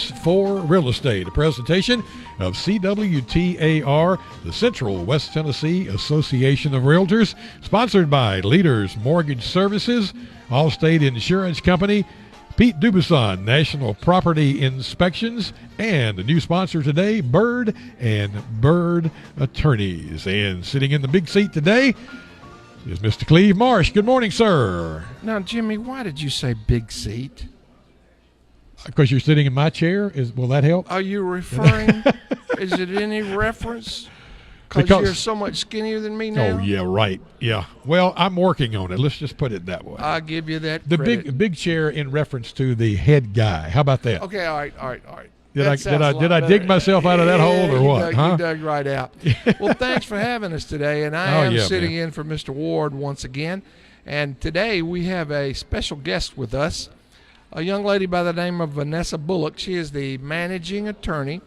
Experts for Real Estate, a presentation of CWTAR, the Central West Tennessee Association of Realtors, sponsored by Leaders Mortgage Services, Allstate Insurance Company, Pete Dubuisson, National Property Inspections, and a new sponsor today, Bird and Bird Attorneys. And sitting in the big seat today is Mr. Cleve Marsh. Good morning, sir. Now, Jimmy, why did you say big seat? Because you're sitting in my chair. Will that help? Are you referring? Is it any reference? Because you're so much skinnier than me now. Oh yeah, right. Yeah. Well, I'm working on it. Let's just put it that way. I'll give you that. The credit. big chair in reference to the head guy. How about that? Okay. All right. Did I dig myself out of that hole or what? You dug right out. Well, thanks for having us today, and I am sitting in for Mr. Ward once again. And today we have a special guest with us, a young lady by the name of Vanessa Bullock. She is the managing attorney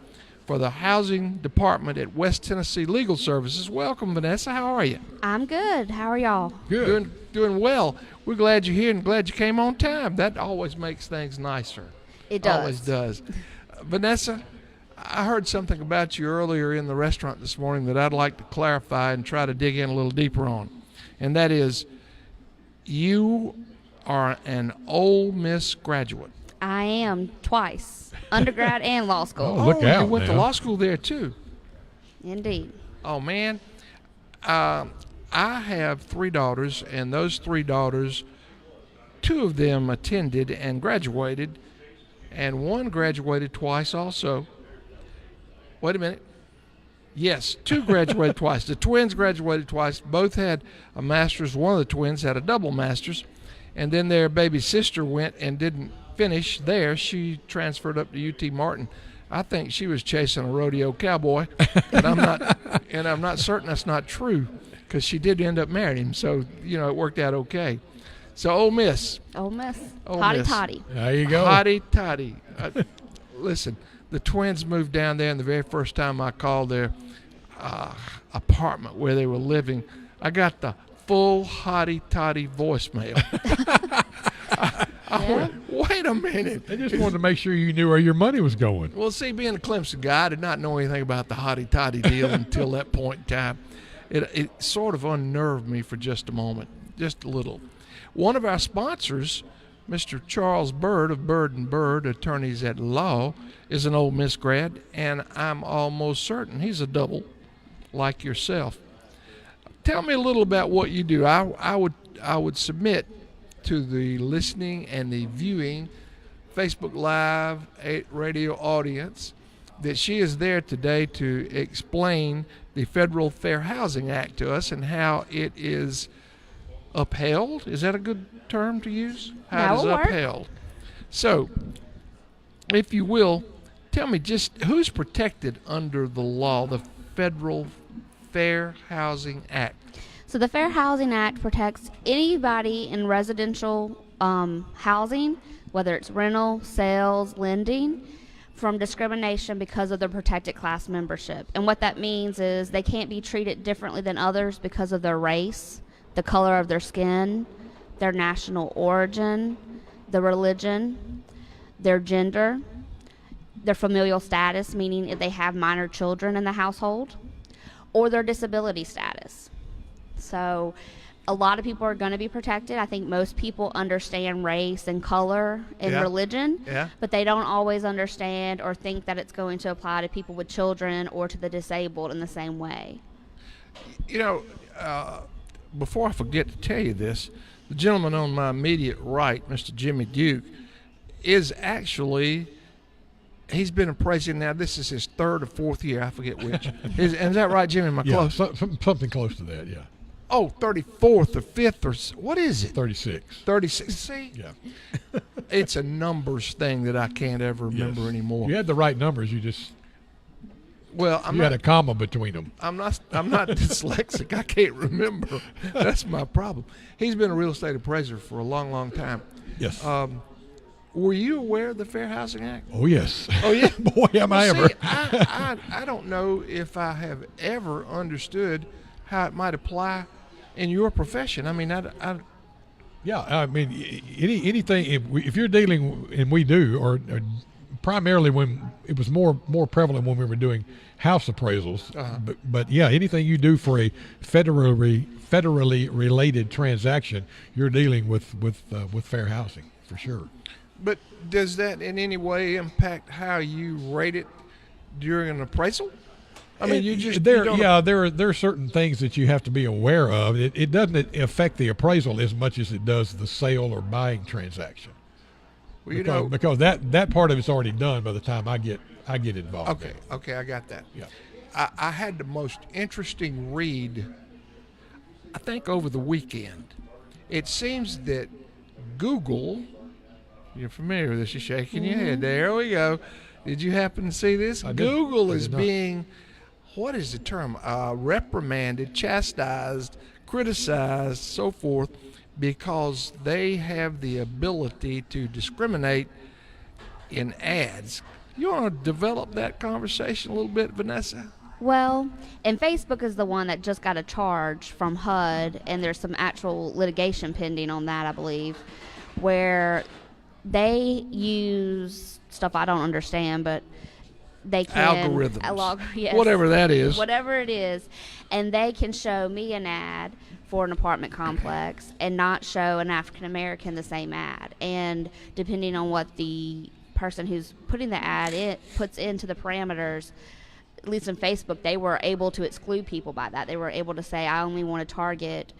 for the housing department at West Tennessee Legal Services. Welcome, Vanessa. How are you? I'm good. How are y'all? Good. Doing well. We're glad you're here and glad you came on time. That always makes things nicer. It does. Always does. Vanessa, I heard something about you earlier in the restaurant this morning that I'd like to clarify and try to dig in a little deeper on. And that is, you are an Ole Miss graduate. I am twice, undergrad and law school. Oh, look out you went now. to law school there too. Indeed. Oh, man. I have 3 daughters, and those 3 daughters, 2 of them attended and graduated, and 1 graduated twice also. Wait a minute. Yes, 2 graduated twice. The twins graduated twice. Both had a master's. One of the twins had a double master's, and then their baby sister went and didn't finish there. She transferred up to UT Martin. I think she was chasing a rodeo cowboy, and I'm not certain that's not true, because she did end up marrying him. So it worked out okay. So Ole Miss. Ole Miss. Ole Hotty Miss. toddy. There you go. Hotty toddy. Listen, the twins moved down there, and the very first time I called their apartment where they were living, I got the full hotty toddy voicemail. I went, wait a minute. I just wanted to make sure you knew where your money was going. Well, see, being a Clemson guy, I did not know anything about the hotty toddy deal until that point in time. It sort of unnerved me for just a moment, just a little. One of our sponsors, Mr. Charles Bird of Bird and Bird Attorneys at Law, is an Ole Miss grad, and I'm almost certain he's a double like yourself. Tell me a little about what you do. I would submit to the listening and the viewing Facebook Live radio audience that she is there today to explain the Federal Fair Housing Act to us and how it is upheld. Is that a good term to use? How it is upheld. So, if you will, tell me just who's protected under the law, the Federal Fair Housing Act? So the Fair Housing Act protects anybody in residential housing, whether it's rental, sales, lending, from discrimination because of their protected class membership. And what that means is they can't be treated differently than others because of their race, the color of their skin, their national origin, their religion, their gender, their familial status, meaning if they have minor children in the household, or their disability status. So a lot of people are going to be protected. I think most people understand race and color and religion, but they don't always understand or think that it's going to apply to people with children or to the disabled in the same way. Before I forget to tell you this, the gentleman on my immediate right, Mr. Jimmy Duke, is actually, he's been a president now. This is his 3rd or 4th year. I forget which. Is that right, Jimmy? Am I close? Something close to that, yeah. Oh, 34th or 5th or what is it? 36. 36. See? Yeah. It's a numbers thing that I can't ever remember anymore. You had the right numbers. You just had a comma between them. I'm not dyslexic. I can't remember. That's my problem. He's been a real estate appraiser for a long, long time. Yes. Were you aware of the Fair Housing Act? Oh, yes. Oh, yeah? Boy, am I ever. See, I don't know if I have ever understood how it might apply in your profession. I mean, Yeah, I mean, anything, if you're dealing, and we do, or primarily when it was more prevalent when we were doing house appraisals. But yeah, anything you do for a federally related transaction, you're dealing with fair housing for sure. But does that in any way impact how you rate it during an appraisal? I mean, there are certain things that you have to be aware of. It doesn't affect the appraisal as much as it does the sale or buying transaction. Well, because that part of it's already done by the time I get involved. Okay, I got that. Yeah. I had the most interesting read, I think, over the weekend. It seems that Google, you're familiar with this, you're shaking your head. There we go. Did you happen to see this? I did. Google I is did not. being, what is the term, reprimanded, chastised, criticized, so forth, because they have the ability to discriminate in ads. You want to develop that conversation a little bit, Vanessa? Well, and Facebook is the one that just got a charge from HUD, and there's some actual litigation pending on that, I believe, where they use stuff I don't understand, but they can algorithms, yes, whatever that is, whatever it is, and they can show me an ad for an apartment complex and not show an African American the same ad, and depending on what the person who's putting the ad puts into the parameters, at least in Facebook, they were able to exclude people by that. They were able to say, I only want to target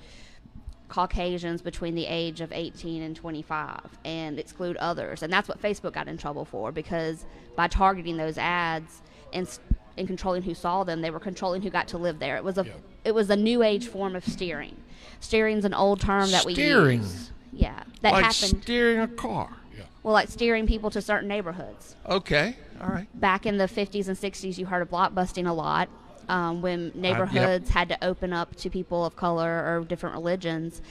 Caucasians between the age of 18 and 25 and exclude others. And that's what Facebook got in trouble for, because by targeting those ads and controlling who saw them, they were controlling who got to live there. It was a new age form of steering. Steering's an old term that we use. Yeah, that like happened. Steering a car. Well, like steering people to certain neighborhoods. Okay, all right. Back in the 50s and 60s, you heard of blockbusting a lot. When neighborhoods had to open up to people of color or different religions.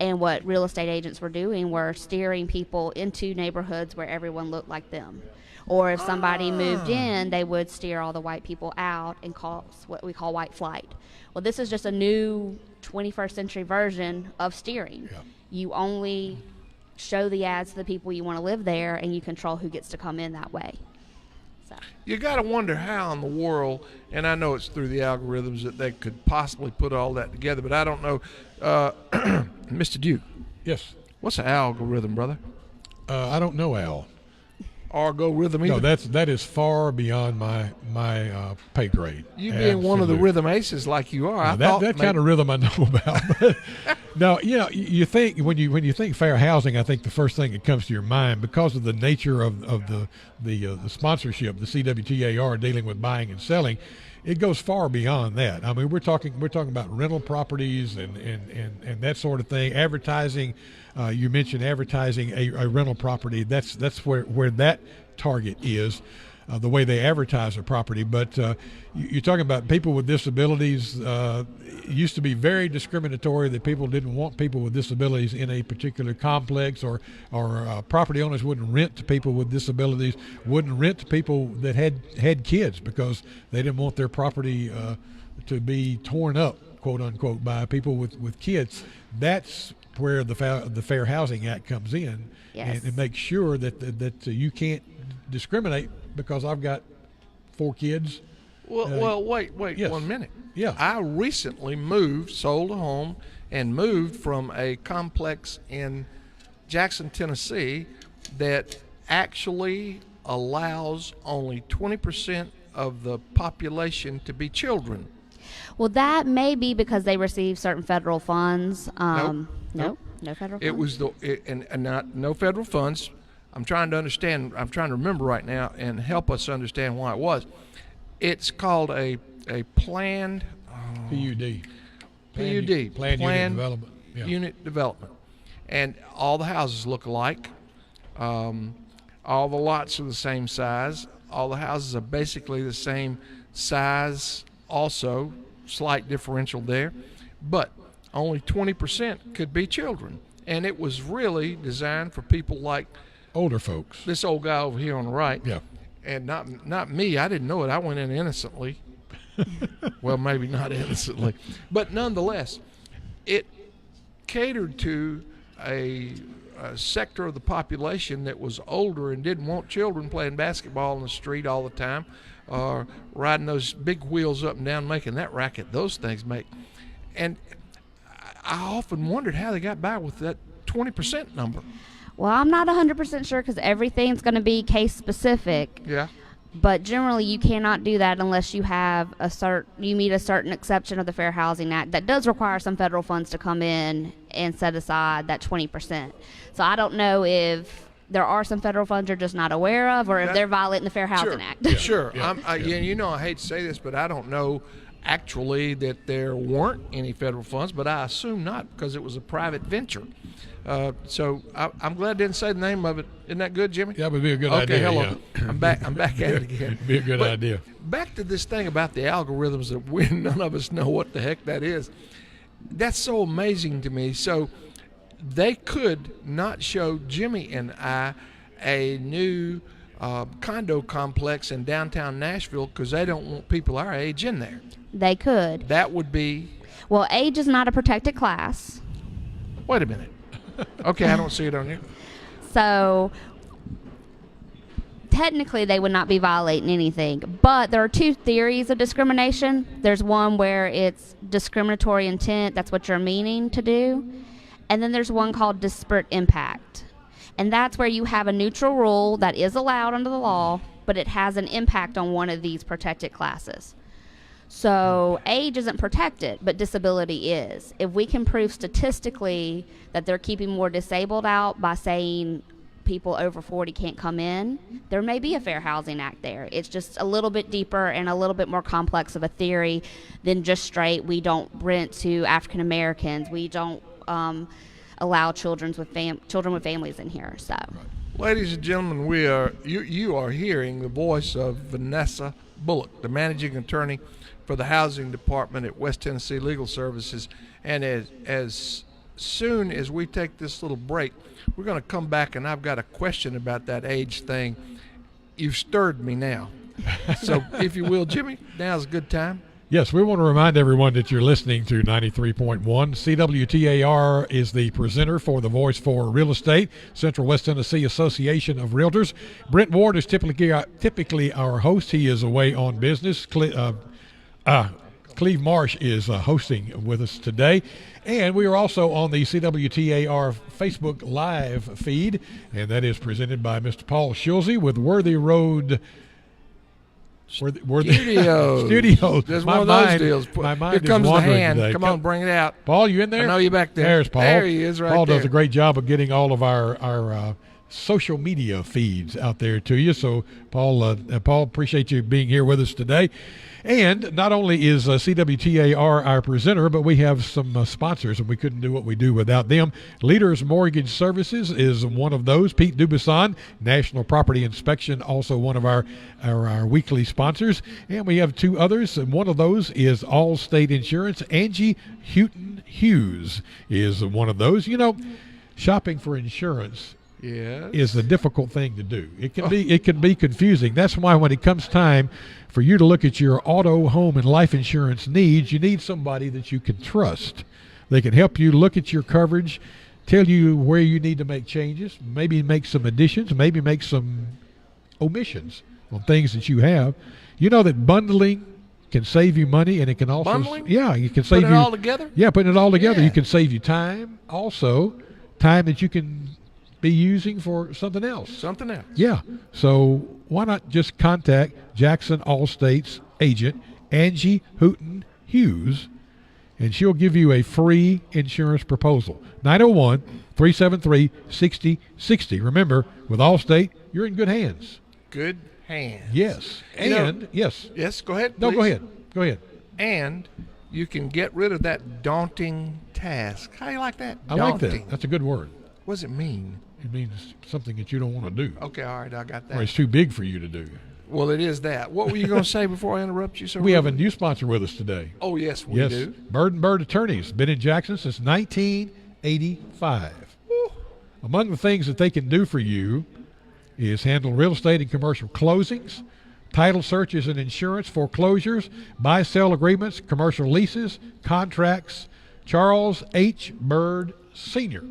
And what real estate agents were doing were steering people into neighborhoods where everyone looked like them. Or if somebody moved in, they would steer all the white people out and cause what we call white flight. Well, this is just a new 21st century version of steering. Yeah. You only show the ads to the people you want to live there, and you control who gets to come in that way. So. You got to wonder how in the world, and I know it's through the algorithms that they could possibly put all that together, but I don't know. Mr. Duke. Yes. What's an algorithm, brother? I don't know, Al. Algorithm either? No, that is far beyond my pay grade. You being one of the rhythm aces like you are, that kind of rhythm I know about. No, you think when you think fair housing, I think the first thing that comes to your mind, because of the nature of the sponsorship, the CWTAR dealing with buying and selling, it goes far beyond that. I mean, we're talking about rental properties and that sort of thing. Advertising, you mentioned advertising a rental property. That's where that target is. The way they advertise a property, but you're talking about people with disabilities. It used to be very discriminatory that people didn't want people with disabilities in a particular complex, or property owners wouldn't rent to people with disabilities, wouldn't rent to people that had kids, because they didn't want their property to be torn up, quote unquote, by people with kids. That's where the Fair Housing Act comes in, yes. and makes sure that you can't discriminate because I've got 4 kids. Well, wait yes. 1 minute. Yeah. I recently sold a home, and moved from a complex in Jackson, Tennessee, that actually allows only 20% of the population to be children. Well, that may be because they receive certain federal funds. Nope. No federal funds? It was no federal funds. I'm trying to remember right now and help us understand why it was. It's called a planned PUD. PUD. Planned Unit Development. Yeah. Unit development. And all the houses look alike. All the lots are the same size. All the houses are basically the same size also. Slight differential there. But only 20% could be children. And it was really designed for people like Older folks. this old guy over here on the right. Yeah. And not me. I didn't know it. I went in innocently. Well, maybe not innocently. But nonetheless, it catered to a a sector of the population that was older and didn't want children playing basketball in the street all the time, or riding those big wheels up and down, making that racket those things make. And I often wondered how they got by with that 20% number. Well, I'm not 100% sure because everything's going to be case specific. Yeah. But generally, you cannot do that unless you have you meet a certain exception of the Fair Housing Act that does require some federal funds to come in and set aside that 20%. So I don't know if there are some federal funds you're just not aware of, or if they're violating the Fair Housing Act. Sure. You know, I hate to say this, but I don't know actually that there weren't any federal funds, but I assume not because it was a private venture. So I'm glad I didn't say the name of it. Isn't that good, Jimmy? That would be a good Okay, idea. hello. Yeah. I'm back at it again. It'd be a good idea. Back to this thing about the algorithms that none of us know what the heck that is. That's so amazing to me. So they could not show Jimmy and I a new condo complex in downtown Nashville because they don't want people our age in there. They could. That would be... Well, age is not a protected class. Wait a minute. Okay, I don't see it on here. So technically they would not be violating anything. But there are two theories of discrimination. There's one where it's discriminatory intent, that's what you're meaning to do. And then there's one called disparate impact. And that's where you have a neutral rule that is allowed under the law, but it has an impact on one of these protected classes. So age isn't protected, but disability is. If we can prove statistically that they're keeping more disabled out by saying people over 40 can't come in, there may be a Fair Housing Act there. It's just a little bit deeper and a little bit more complex of a theory than just straight, we don't rent to African Americans, we don't allow children with families in here. So, ladies and gentlemen, you are hearing the voice of Vanessa Bullock, the managing attorney for the housing department at West Tennessee Legal Services. And as soon as we take this little break, we're going to come back, and I've got a question about that age thing. You've stirred me now. So if you will, Jimmy, now's a good time. Yes, we want to remind everyone that you're listening to 93.1. CWTAR is the presenter for the Voice for Real Estate, Central West Tennessee Association of Realtors. Brent Ward is typically our host. He is away on business. Cleve Marsh is hosting with us today. And we are also on the CWTAR Facebook Live feed, and that is presented by Mr. Paul Schulze with Worthy Road Studios. There's one of those deals. My mind Here comes is the wandering hand. today. Come on, bring it out. Paul, you in there? I know you back there. There's Paul. There he is, right Paul there. does a great job of getting all of our social media feeds out there to you. So, Paul, appreciate you being here with us today. And not only is CWTAR our presenter, but we have some sponsors, and we couldn't do what we do without them. Leaders Mortgage Services is one of those. Pete Dubuisson, National Property Inspection, also one of our weekly sponsors. And we have two others, and one of those is Allstate Insurance. Angie Houghton Hughes is one of those. You know, shopping for insurance is a difficult thing to do. It can be confusing. That's why when it comes time for you to look at your auto, home, and life insurance needs, you need somebody that you can trust. They can help you look at your coverage, tell you where you need to make changes, maybe make some additions, maybe make some omissions on things that you have. You know that bundling can save you money, and it can also Bundling? you can save Put it all together? Yeah, putting it all together. Yeah. You can save you time, also time that you can be using for something else. Something else. Yeah. So why not just contact Jackson Allstate's agent, Angie Houghton Hughes, and she'll give you a free insurance proposal. 901-373-6060. Remember, with Allstate, you're in good hands. Good hands. Yes. Yes. Yes, go ahead. No, please. go ahead. And you can get rid of that daunting task. How do you like that? I like that. That's a good word. What does it mean? It means something that you don't want to do. Okay, all right, I got that. Or it's too big for you to do. Well, it is that. What were you going to say before I interrupt you, sir? We have a new sponsor with us today. Oh, yes, we do. Bird & Bird Attorneys. Been in Jackson since 1985. Woo. Among the things that they can do for you is handle real estate and commercial closings, title searches and insurance, foreclosures, buy-sell agreements, commercial leases, contracts. Charles H. Bird Sr.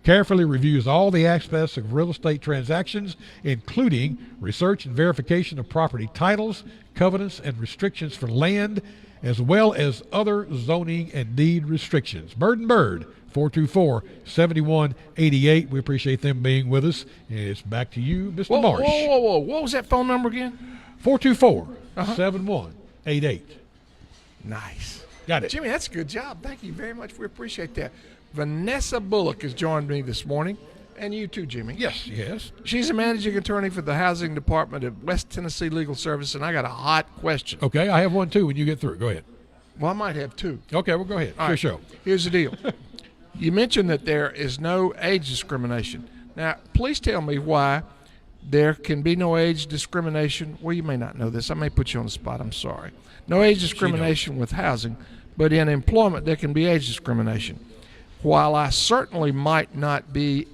carefully reviews all the aspects of real estate transactions, including research and verification of property titles, covenants, and restrictions for land, as well as other zoning and deed restrictions. Bird & Bird, 424-7188. We appreciate them being with us. And it's back to you, Mr. Marsh. Whoa. What was that phone number again? 424-7188. Nice. Got it. Jimmy, that's a good job. Thank you very much. We appreciate that. Vanessa Bullock has joined me this morning, and you too, Jimmy. Yes. She's a managing attorney for the Housing Department of West Tennessee Legal Service, and I got a hot question. Okay, I have one too when you get through. Go ahead. Well, I might have two. Okay, well, go ahead. All right. Show. Here's the deal. You mentioned that there is no age discrimination. Now, please tell me why there can be no age discrimination. Well, you may not know this. I may put you on the spot. I'm sorry. No age discrimination with housing, but in employment there can be age discrimination. While I certainly might not be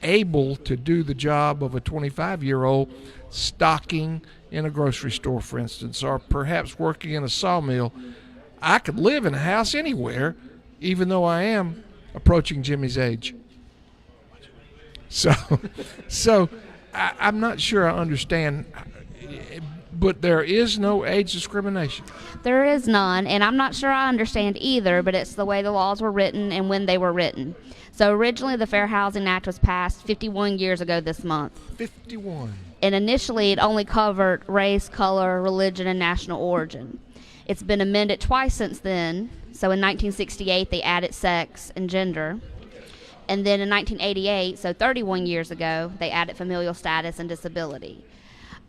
able to do the job of a 25-year-old stocking in a grocery store, for instance, or perhaps working in a sawmill, I could live in a house anywhere, even though I am approaching Jimmy's age. So I'm not sure I understand, but there is no age discrimination. There is none, and I'm not sure I understand either, but it's the way the laws were written and when they were written. So originally the Fair Housing Act was passed 51 years ago this month. 51. And initially it only covered race, color, religion, and national origin. It's been amended twice since then. So in 1968 they added sex and gender. And then in 1988, so 31 years ago, they added familial status and disability.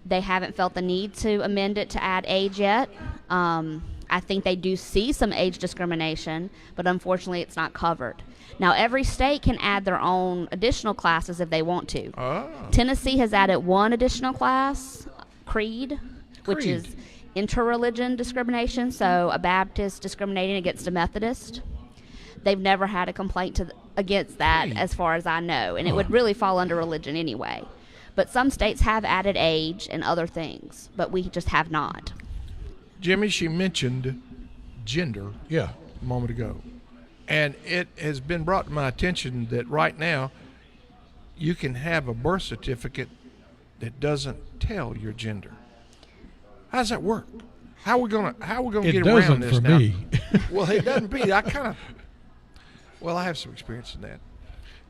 They haven't felt the need to amend it to add age yet. I think they do see some age discrimination, but unfortunately it's not covered. Now, every state can add their own additional classes if they want to. Oh. Tennessee has added one additional class, creed, which is interreligion discrimination, so a Baptist discriminating against a Methodist. They've never had a complaint against that, as far as I know, and it would really fall under religion anyway. But some states have added age and other things, but we just have not. Jimmy, she mentioned gender Yeah. a moment ago. And it has been brought to my attention that right now you can have a birth certificate that doesn't tell your gender. How does that work? How are we gonna It get doesn't around this for now? me. Well, it doesn't be. I have some experience in that.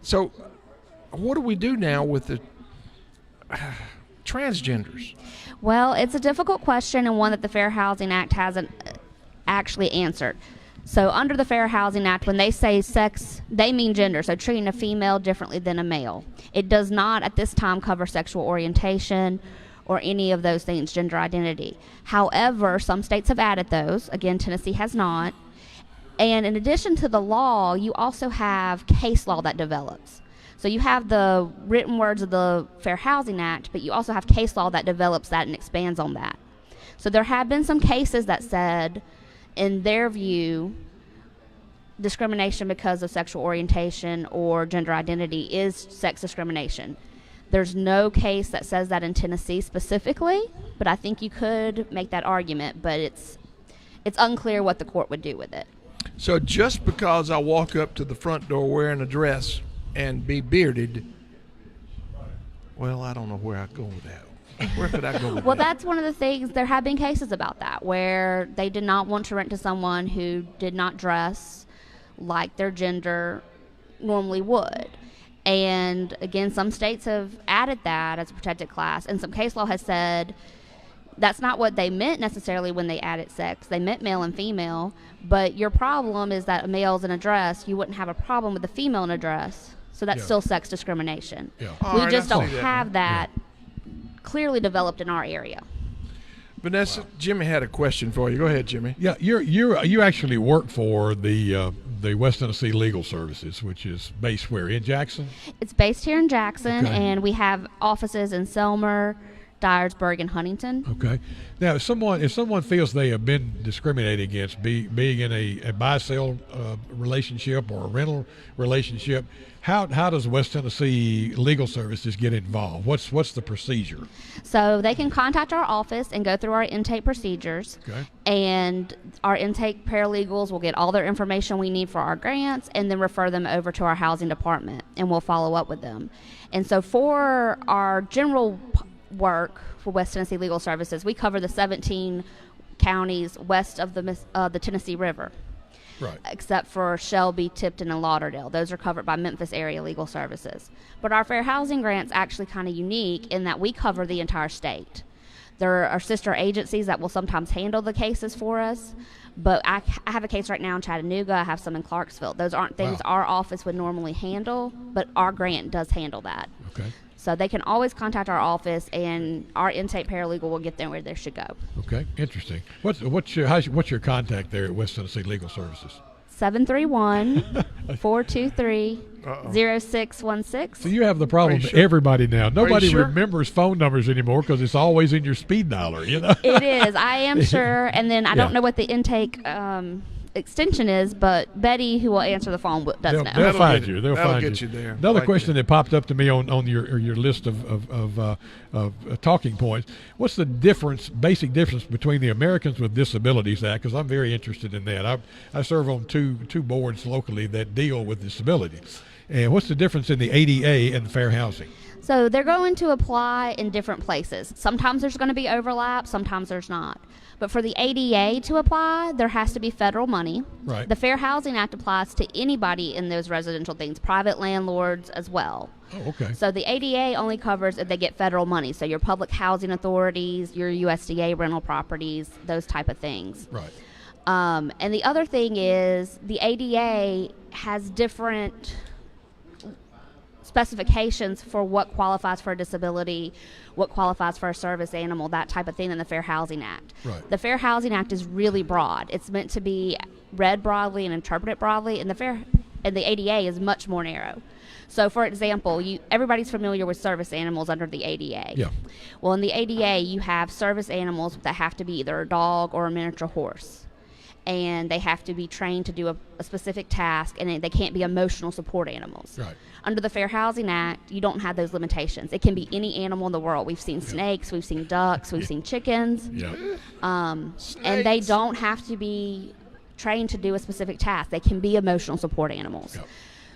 So, what do we do now with the transgenders? Well, it's a difficult question and one that the Fair Housing Act hasn't actually answered. So under the Fair Housing Act, when they say sex, they mean gender, so treating a female differently than a male. It does not at this time cover sexual orientation or any of those things, gender identity. However, some states have added those. Again, Tennessee has not. And in addition to the law, you also have case law that develops. So you have the written words of the Fair Housing Act, but you also have case law that develops that and expands on that. So there have been some cases that said, in their view, discrimination because of sexual orientation or gender identity is sex discrimination. There's no case that says that in Tennessee specifically, but I think you could make that argument, but it's unclear what the court would do with it. So just because I walk up to the front door wearing a dress and be bearded, well, I don't know where I'd go with that. Where could I go with Well, that? that's one of the things. There have been cases about that where they did not want to rent to someone who did not dress like their gender normally would. And again, some states have added that as a protected class, and some case law has said that's not what they meant necessarily when they added sex. They meant male and female, but your problem is that a male's in a dress. You wouldn't have a problem with a female in a dress, so that's still sex discrimination. Yeah. All We right, just I don't see that. have that clearly developed in our area. Vanessa, Jimmy had a question for you. Go ahead, Jimmy. Yeah, you actually work for the West Tennessee Legal Services, which is based where, in Jackson? It's based here in Jackson, Okay. and we have offices in Selmer Dyersburg, and Huntington. Okay. Now, if someone feels they have been discriminated against, being in a buy-sell relationship or a rental relationship, how does West Tennessee Legal Services get involved? What's the procedure? So they can contact our office and go through our intake procedures. Okay. And our intake paralegals will get all their information we need for our grants and then refer them over to our housing department, and we'll follow up with them. And so for our general work for West Tennessee Legal Services, we cover the 17 counties west of the Tennessee River. Right. Except for Shelby, Tipton, and Lauderdale. Those are covered by Memphis Area Legal Services. But our fair housing grant's actually kind of unique in that we cover the entire state. There are sister agencies that will sometimes handle the cases for us, but I have a case right now in Chattanooga. I have some in Clarksville. Those aren't things our office would normally handle, but our grant does handle that. Okay. So they can always contact our office, and our intake paralegal will get them where they should go. Okay, interesting. What's your contact there at West Tennessee Legal Services? 731-423-0616. So you have the problem Are you with sure? everybody now. Nobody sure? remembers phone numbers anymore because it's always in your speed dialer. You know. It is. I am sure. And then I don't know what the intake extension is, but Betty, who will answer the phone, does They'll know. find you. They'll that'll find get you there. Another Like question that. that popped up to me on your list of talking points. What's the basic difference between the Americans with Disabilities Act? Because I'm very interested in that. I serve on two boards locally that deal with disabilities. And what's the difference in the ADA and fair housing? So they're going to apply in different places. Sometimes there's going to be overlap, sometimes there's not. But for the ADA to apply, there has to be federal money. Right. The Fair Housing Act applies to anybody in those residential things, private landlords as well. Oh, okay. So the ADA only covers if they get federal money. So your public housing authorities, your USDA rental properties, those type of things. Right. And the other thing is the ADA has different specifications for what qualifies for a disability, what qualifies for a service animal, that type of thing in the Fair Housing Act. Right. The Fair Housing Act is really broad. It's meant to be read broadly and interpreted broadly, and the ADA is much more narrow. So, for example, everybody's familiar with service animals under the ADA. Yeah. Well, in the ADA, you have service animals that have to be either a dog or a miniature horse. And they have to be trained to do a specific task, and they can't be emotional support animals. Right. Under the Fair Housing Act, you don't have those limitations. It can be any animal in the world. We've seen snakes, we've seen ducks, we've seen chickens. Yeah. And they don't have to be trained to do a specific task. They can be emotional support animals. Yep.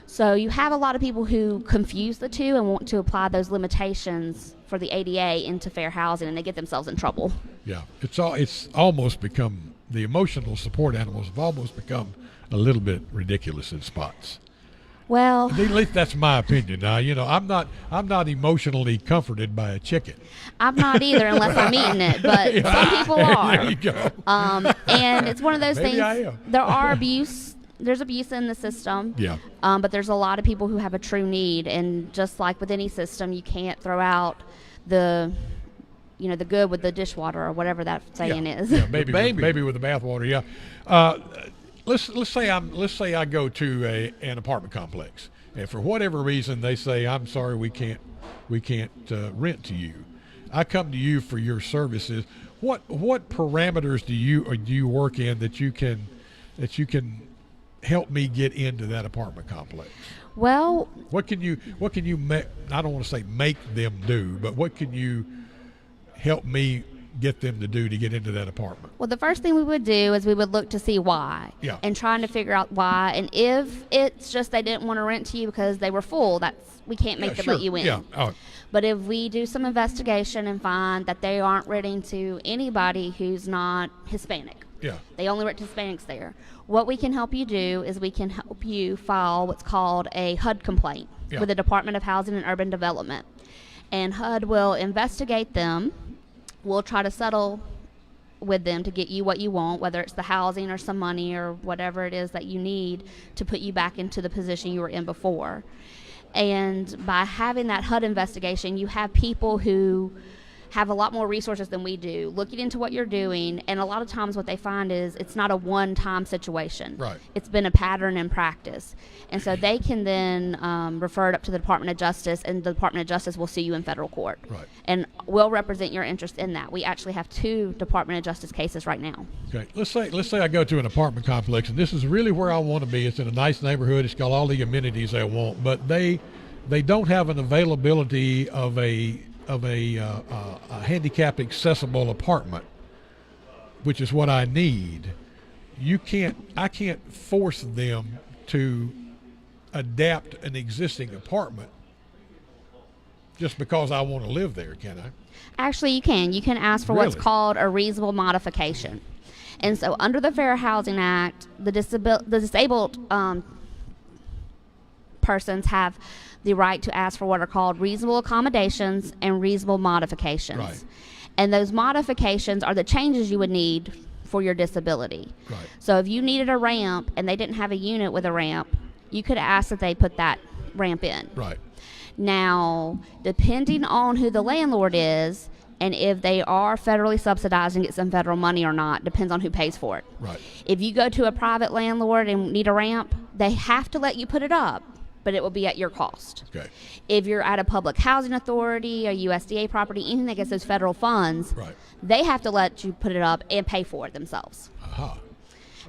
So you have a lot of people who confuse the two and want to apply those limitations for the ADA into fair housing, and they get themselves in trouble. Yeah. It's almost become, the emotional support animals have almost become a little bit ridiculous in spots. Well, At least that's my opinion. Now, I'm not emotionally comforted by a chicken. I'm not either unless I'm eating it, but some people are. There you go. And it's one of those Maybe things. I am. There's abuse in the system. Yeah. But there's a lot of people who have a true need, and just like with any system, you can't throw out the good with the dishwater or whatever that saying is. Yeah, baby baby. with the bathwater. Yeah. Let's say I go to an apartment complex, and for whatever reason they say, I'm sorry, we can't rent to you. I come to you for your services. What parameters do you work in that you can help me get into that apartment complex? Well, What can you make? I don't want to say make them do, but what can you help me get them to do to get into that apartment? Well, the first thing we would do is we would look to see why. Yeah. And trying to figure out why. And if it's just they didn't want to rent to you because they were full, we can't make them let you in. Yeah. Oh, But if we do some investigation and find that they aren't renting to anybody who's not Hispanic, yeah. they only rent to Hispanics there, what we can help you do is we can help you file what's called a HUD complaint Yeah. with the Department of Housing and Urban Development. And HUD will investigate them. We'll try to settle with them to get you what you want, whether it's the housing or some money or whatever it is that you need to put you back into the position you were in before. And by having that HUD investigation, you have people who have a lot more resources than we do, looking into what you're doing, and a lot of times what they find is it's not a one-time situation. Right. It's been a pattern in practice. And so they can then refer it up to the Department of Justice, and the Department of Justice will sue you in federal court. Right. And will represent your interest in that. We actually have 2 Department of Justice cases right now. Okay, let's say I go to an apartment complex, and this is really where I want to be. It's in a nice neighborhood. It's got all the amenities I want, but they don't have an availability of a handicap accessible apartment, which is what I need. I can't force them to adapt an existing apartment just because I want to live there, can I? Actually, you can. You can ask for what's Really? called a reasonable modification. And so under the Fair Housing Act, the disabled persons have the right to ask for what are called reasonable accommodations and reasonable modifications. Right. And those modifications are the changes you would need for your disability. Right. So if you needed a ramp and they didn't have a unit with a ramp, you could ask that they put that ramp in. Right. Now, depending on who the landlord is and if they are federally subsidized and get some federal money or not, depends on who pays for it. Right. If you go to a private landlord and need a ramp, they have to let you put it up, but it will be at your cost. Okay. If you're at a public housing authority, a USDA property, anything that gets those federal funds, Right. they have to let you put it up and pay for it themselves. Aha.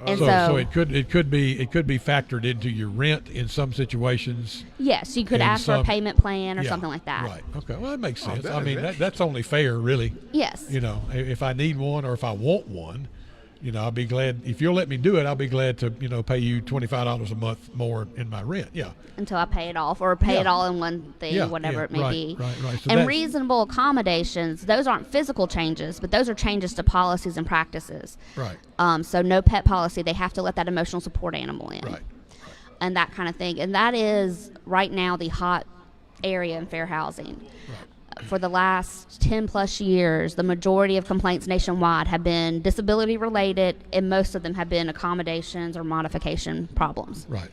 And So it could be factored into your rent in some situations. yes, you could and ask for a some- payment plan or Yeah, something like that. Right. Okay. Well, that makes sense. that I is mean, interesting. that's only fair, really. Yes. You know, if I need one or if I want one, you know, I'll be glad if you'll let me do it. I'll be glad to, you know, pay you $25 a month more in my rent. Yeah. Until I pay it off or pay Yeah. it all in one thing, Yeah, whatever yeah, it may right, be. right. So And that's- reasonable accommodations, those aren't physical changes, but those are changes to policies and practices. Right. So no pet policy, they have to let that emotional support animal in. Right. And that kind of thing. And that is right now the hot area in fair housing. For the last 10 plus years, the majority of complaints nationwide have been disability related, and most of them have been accommodations or modification problems. Right.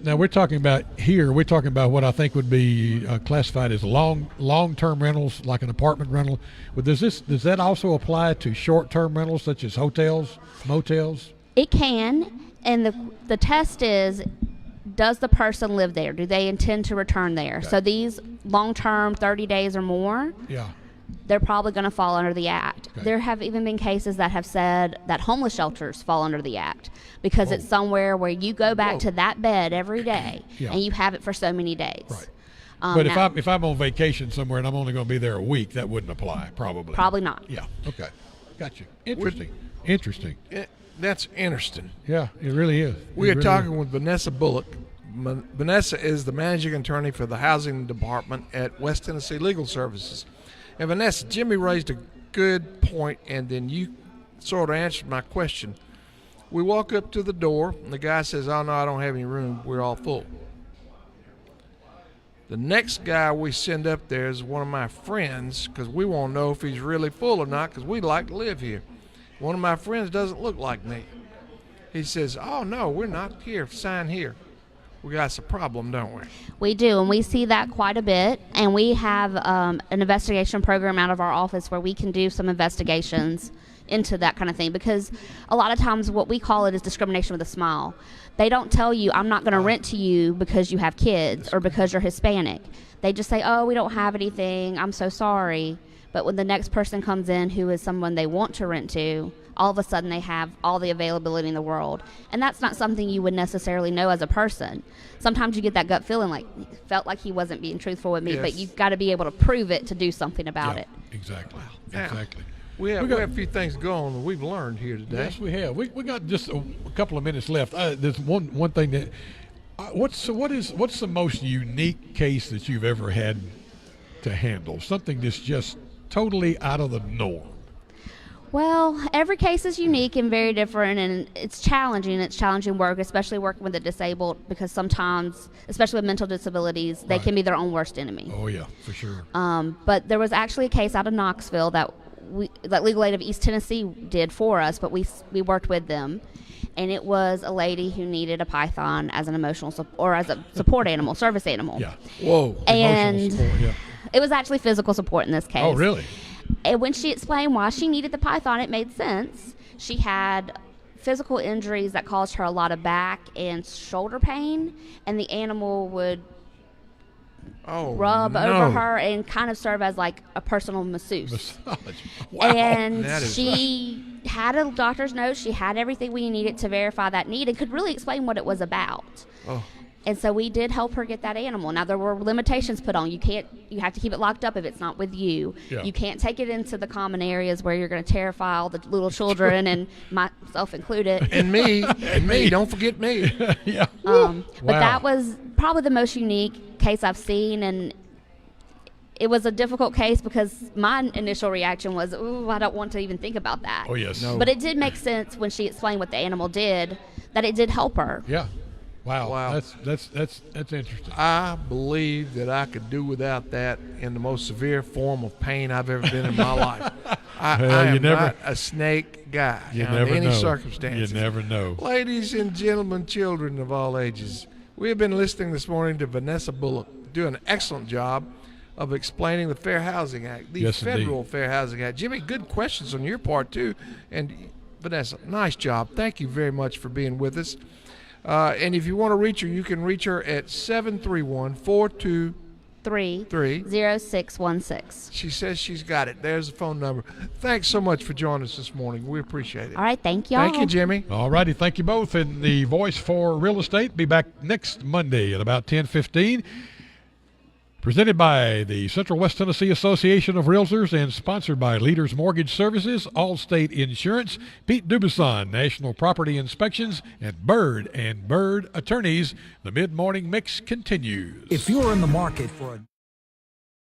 Now we're talking about what I think would be classified as long-term rentals, like an apartment rental. But does that also apply to short-term rentals such as hotels, motels? It can, and the test is, does the person live there? Do they intend to return there? So these long-term, 30 days or more, Yeah. they're probably going to fall under the act. Okay. There have even been cases that have said that homeless shelters fall under the act because it's somewhere where you go back to that bed every day Yeah. and you have it for so many days. Right. But now- if I'm on vacation somewhere and I'm only going to be there a week, that wouldn't apply, probably. Probably not. Yeah. Okay. Got you. Interesting. That's interesting. Yeah, it really is. We It are really talking is. with Vanessa Bullock. Vanessa is the managing attorney for the housing department at West Tennessee Legal Services. And Vanessa, Jimmy raised a good point, and then you sort of answered my question. We walk up to the door, and the guy says, "Oh no, I don't have any room. We're all full." The next guy we send up there is one of my friends because we want to know if he's really full or not because we'd like to live here. One of my friends doesn't look like me. He says, "Oh no, we're not here. Sign here. We got us a problem, don't we?" We do, and we see that quite a bit. And we have an investigation program out of our office where we can do some investigations into that kind of thing, because a lot of times what we call it is discrimination with a smile. They don't tell you, "I'm not going to rent to you because you have kids or because you're Hispanic." They just say, "Oh, we don't have anything. I'm so sorry." But when the next person comes in who is someone they want to rent to, all of a sudden they have all the availability in the world. And that's not something you would necessarily know as a person. Sometimes you get that gut feeling like, felt like he wasn't being truthful with me, but Yes. you've got to be able to prove it to do something about Yeah, it. Exactly. Now, Exactly. We have got- a few things going that we've learned here today. Yes, we have. We got just a couple of minutes left. There's one thing that what's the most unique case that you've ever had to handle? Something that's just totally out of the norm. Well, every case is unique and very different, and it's challenging. It's challenging work, especially working with the disabled, because sometimes, especially with mental disabilities, they Right. can be their own worst enemy. Oh yeah, for sure. But there was actually a case out of Knoxville that Legal Aid of East Tennessee did for us, but we worked with them, and it was a lady who needed a python as an emotional or as a support animal, service animal. Yeah. Whoa. And Emotional support, yeah. it was actually physical support in this case. Oh really? And when she explained why she needed the python, it made sense. She had physical injuries that caused her a lot of back and shoulder pain, and the animal would rub over her and kind of serve as like a personal masseuse. Wow. And she had a doctor's note. She had everything we needed to verify that need and could really explain what it was about. Oh. And so we did help her get that animal. Now there were limitations put on. You have to keep it locked up if it's not with you. Yeah. You can't take it into the common areas where you're going to terrify all the little children and myself included. And me, don't forget me. Yeah. But Wow. that was probably the most unique case I've seen, and it was a difficult case because my initial reaction was, ooh, I don't want to even think about that. Oh, yes. No. But it did make sense when she explained what the animal did, that it did help her. Yeah. Wow. Wow. That's interesting. I believe that I could do without that in the most severe form of pain I've ever been in my life. I am not a snake guy You under never any know. circumstances. You never know. Ladies and gentlemen, children of all ages, we have been listening this morning to Vanessa Bullock do an excellent job of explaining the Fair Housing Act, the Yes, indeed. Federal Fair Housing Act. Jimmy, good questions on your part, too. And Vanessa, nice job. Thank you very much for being with us. And if you want to reach her, you can reach her at 731-423. 0616. She says she's got it. There's the phone number. Thanks so much for joining us this morning. We appreciate it. All right, thank y'all. Thank you, Jimmy. All righty. Thank you both. And the Voice for Real Estate be back next Monday at about 10:15. Presented by the Central West Tennessee Association of Realtors and sponsored by Leaders Mortgage Services, Allstate Insurance, Pete Dubuisson, National Property Inspections, and Bird Attorneys. The Mid-Morning Mix continues. If you're in the market for a